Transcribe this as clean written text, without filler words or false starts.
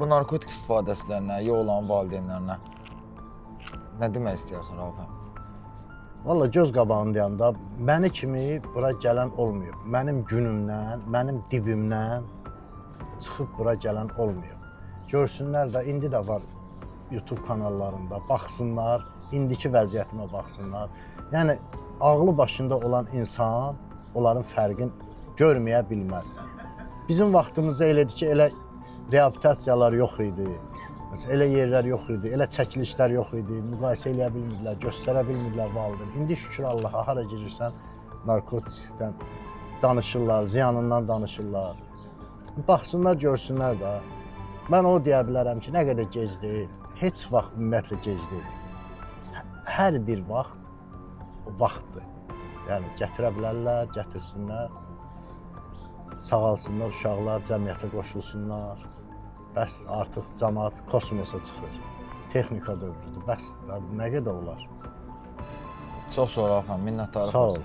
Bu narkotik istifadəçilərinə, yol olan valideynlərinə nə demək istəyirsən Rauf əmi? Valla göz qabağında yanında məni kimi bura gələn olmuyor. Mənim günümdən, mənim dibimdən çıxıb bura gələn olmuyor. Görsünlər də, indi də var YouTube kanallarında, baxsınlar, indiki vəziyyətimə baxsınlar. Yəni, ağlı başında olan insan onların fərqini görməyə bilməz. Bizim vaxtımızda elədir ki, elə reabilitasiyalar yox idi. Məsələn, elə yerlər yox idi, elə çəkilişlər yox idi, müqayisə eləyə bilmirdilər, göstərə bilmirdilər valideyn. İndi şükür Allaha, hara girirsən, narkotikdən danışırlar, ziyanından danışırlar. Baxsınlar, görsünlər də. Mən o deyə bilərəm ki, nə qədər gec deyil, heç vaxt ümumiyyətlə gec deyil. Hər bir vaxt o vaxtdır. Yəni, gətirə bilərlər, gətirsinlər, sağalsınlar uşaqlar, cəmiyyətə qoşulsunlar. Bəs artıq cəmaət kosmosa çıxır. Texnika dövrüdür. Bəs nə qədər olar? Çox sağ ol Rauf əmi, minnətdarıq. Sağ ol.